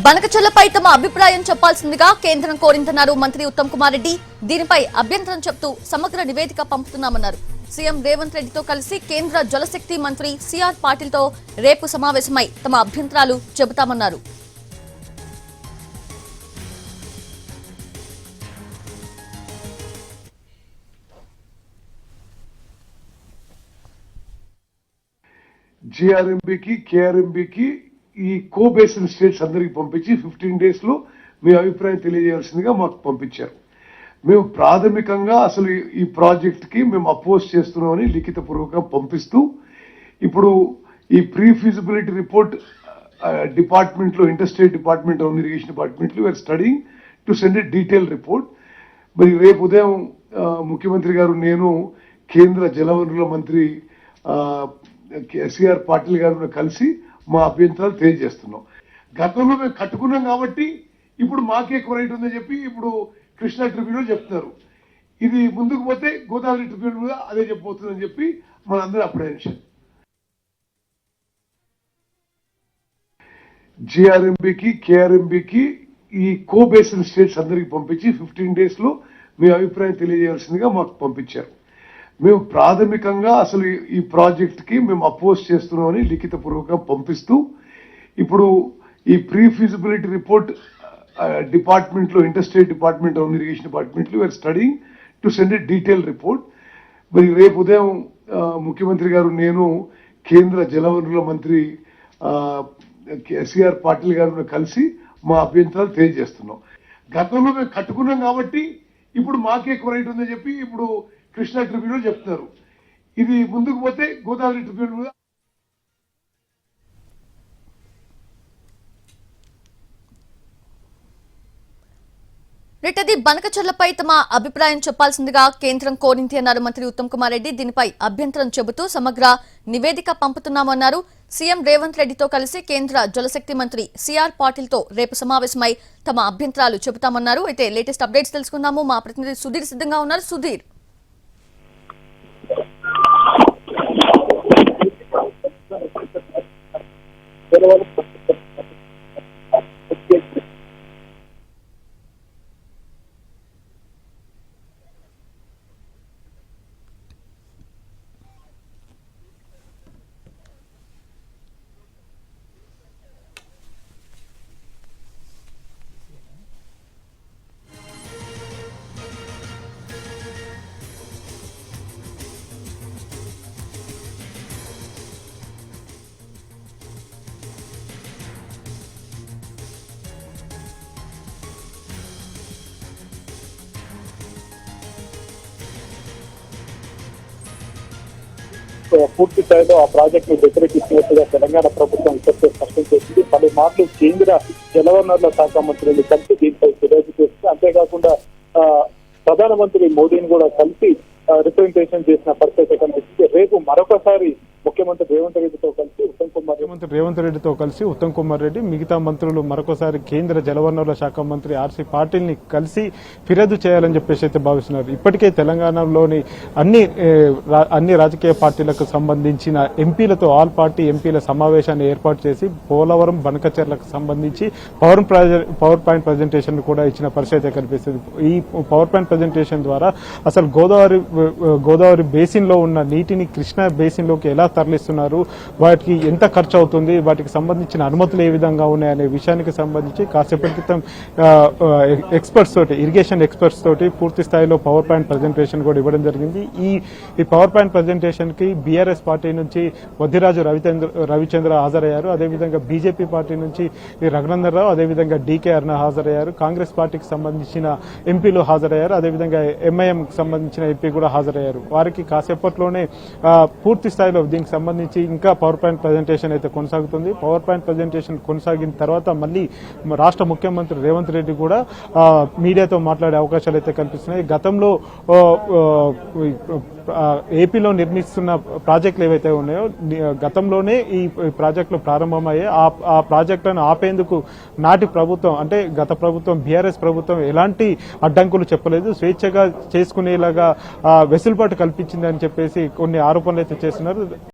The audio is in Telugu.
బనకచెర్లపై తమ అభిప్రాయం చెప్పాల్సిందిగా కేంద్రం కోరిందన్నారు మంత్రి ఉత్తమ్ కుమార్ రెడ్డి. దీనిపై అభ్యంతరం చెప్తూ సమగ్ర నివేదిక పంపుతున్నామన్నారు. సీఎం రేవంత్ రెడ్డితో కలిసి కేంద్ర జలశక్తి మంత్రి సిఆర్ పాటిల్తో రేపు సమావేశమై తమ అభ్యంతరాలు చెబుతామన్నారు. జిఆర్ఎంబికి కేఆర్ఎంబికి ఈ కో బేసిన్ స్టేట్స్ అందరికి పంపించి 15 days లో మీ అభిప్రాయం తెలియజేయాల్సిందిగా మాకు పంపించారు. మేము ప్రాథమికంగా అసలు ఈ ప్రాజెక్ట్ కి మేము అపోజ్ చేస్తున్నామని లిఖితపూర్వకంగా పంపిస్తూ ఇప్పుడు ఈ ప్రీ ఫీజిబిలిటీ రిపోర్ట్ డిపార్ట్మెంట్ లో interstate department of irrigation department లో we are studying to send a detail report. మరి రేపు ఉదయం ముఖ్యమంత్రి గారు నేను కేంద్ర జలవనరుల మంత్రి సిఆర్ పాటిల్ గారు కలిసి మా అభ్యంతరాలు తెలియజేస్తున్నాం. గతంలో మేము కట్టుకున్నాం కాబట్టి ఇప్పుడు మాకే ఎక్కువ రైట్ ఉందని చెప్పి ఇప్పుడు కృష్ణా ట్రిబ్యునల్ చెప్తున్నారు. ఇది ముందుకు పోతే గోదావరి ట్రిబ్యునల్ కూడా అదే చెప్పబోతుందని చెప్పి మనందరూ అప్రహెన్షన్. జిఆర్ఎంబికి కేఆర్ఎంబికి ఈ కో బేసిన్ స్టేట్స్ అందరికి పంపించి 15 days లో మీ అభిప్రాయం తెలియజేయాల్సిందిగా మాకు పంపించారు. మేము ప్రాథమికంగా అసలు ఈ ప్రాజెక్ట్ కి మేము అపోజ్ చేస్తున్నామని లిఖితపూర్వకంగా పంపిస్తూ ఇప్పుడు ఈ ప్రీ ఫీజిబిలిటీ రిపోర్ట్ డిపార్ట్మెంట్ లో interstate department of irrigation department లో we are studying to send a detail report. మరి రేపు ఉదయం ముఖ్యమంత్రి గారు నేను కేంద్ర జలవనరుల మంత్రి సిఆర్ పాటిల్ గారు కలిసి మా అభ్యంతరాలు తెలియజేస్తున్నాం. గతంలో మేము కట్టుకున్నాం కాబట్టి ఇప్పుడు మాకే ఎక్కువ రైట్ ఉందని చెప్పి ఇప్పుడు కృష్ణా ట్రిబ్యునల్ చెప్తున్నారు. ఇది ముందుకు పోతే గోదావరి ట్రిబ్యునల్ కూడా రెడ్డి బనకచెర్లపై తమ అభిప్రాయం చెప్పాల్సిందిగా కేంద్రం కోరింది అన్నారు మంత్రి ఉత్తమ్ కుమార్ రెడ్డి. దీనిపై అభ్యంతరం చెబుతూ సమగ్ర నివేదిక పంపుతున్నామన్నారు. సీఎం రేవంత్ రెడ్డితో కలిసి కేంద్ర జలశక్తి మంత్రి సిఆర్ పాటిల్తో రేపు సమావేశమై తమ అభ్యంతరాలు చెబుతామన్నారు. అయితే లేటెస్ట్ అప్డేట్స్ తెలుసుకుందాము. మా ప్రతినిధి సుధీర్ సిద్ధంగా ఉన్నారు. సుధీర్, పూర్తి స్థాయిలో ఆ ప్రాజెక్ట్ ను వ్యతిరేకిస్తున్నట్టుగా తెలంగాణ ప్రభుత్వం ఇప్పటికే స్పష్టం చేసింది. పలుమార్లు కేంద్ర జలవనరుల శాఖ మంత్రులు కలిసి దీనిపై ఫిర్యాదు చేస్తుంది. అంతేకాకుండా ప్రధానమంత్రి మోదీని కూడా కలిసి రిప్రజెంటేషన్ చేసిన పరిస్థితి కనిపిస్తుంది. రేపు మరొకసారి ముఖ్యమంత్రి రేవంత్ రెడ్డితో కలిసి ఉత్తమ్ కుమార్ రెడ్డి మిగతా మంత్రులు మరొకసారి కేంద్ర జలవనరుల శాఖ మంత్రి ఆర్సీ పాటిల్ ని కలిసి ఫిర్యాదు చేయాలని చెప్పేసి అయితే భావిస్తున్నారు. ఇప్పటికే తెలంగాణలోని అన్ని రాజకీయ పార్టీలకు సంబంధించిన ఎంపీలతో ఆల్ పార్టీ ఎంపీల సమావేశాన్ని ఏర్పాటు చేసి పోలవరం బనకచెర్లకు సంబంధించి పవర్ పాయింట్ ప్రజెంటేషన్ కూడా ఇచ్చిన పరిస్థితి కనిపిస్తుంది. ఈ పవర్ పాయింట్ ప్రజెంటేషన్ ద్వారా అసలు గోదావరి బేసిన్ లో ఉన్న నీటిని కృష్ణా బేసిన్ లోకి ఎలా తరలిస్తున్నారు, వాటికి ఎంత ఖర్చు అవుతుంది, వాటికి సంబంధించిన అనుమతులు ఏ విధంగా ఉన్నాయనే విషయానికి సంబంధించి కాసేపటి క్రితం ఎక్స్పర్ట్స్ తోటి ఇరిగేషన్ ఎక్స్పర్ట్స్ తోటి పూర్తి స్థాయిలో పవర్ పాయింట్ ప్రజెంటేషన్ కూడా ఇవ్వడం జరిగింది. ఈ పవర్ పాయింట్ ప్రజెంటేషన్ కి బీఆర్ఎస్ పార్టీ నుంచి వద్దిరాజు రవిచంద్ర హాజరయ్యారు. అదేవిధంగా బీజేపీ పార్టీ నుంచి రఘునందన్ రావు, అదేవిధంగా డీకే అరుణ హాజరయ్యారు. కాంగ్రెస్ పార్టీకి సంబంధించిన ఎంపీలు హాజరయ్యారు. అదేవిధంగా ఎంఐఎం సంబంధించిన ఎంపీ కూడా హాజరయ్యారు. వారికి కాసేపట్లోనే పూర్తి స్థాయిలో దీనికి సంబంధించి ఇంకా పవర్ పాయింట్ ప్రజెంటేషన్ అయితే కొనసాగుతుంది. పవర్ పాయింట్ ప్రజెంటేషన్ కొనసాగిన తర్వాత మళ్ళీ రాష్ట్ర ముఖ్యమంత్రి రేవంత్ రెడ్డి కూడా మీడియాతో మాట్లాడే అవకాశాలు అయితే కనిపిస్తున్నాయి. గతంలో ఏపీలో నిర్మిస్తున్న ప్రాజెక్టులు ఏవైతే ఉన్నాయో గతంలోనే ఈ ప్రాజెక్టులు ప్రారంభమయ్యాయి. ఆ ప్రాజెక్టులను ఆపేందుకు నాటి ప్రభుత్వం అంటే గత ప్రభుత్వం బీఆర్ఎస్ ప్రభుత్వం ఎలాంటి అడ్డంకులు చెప్పలేదు, స్వేచ్ఛగా చేసుకునేలాగా వెసులుబాటు కల్పించిందని చెప్పేసి కొన్ని ఆరోపణలు అయితే చేస్తున్నారు.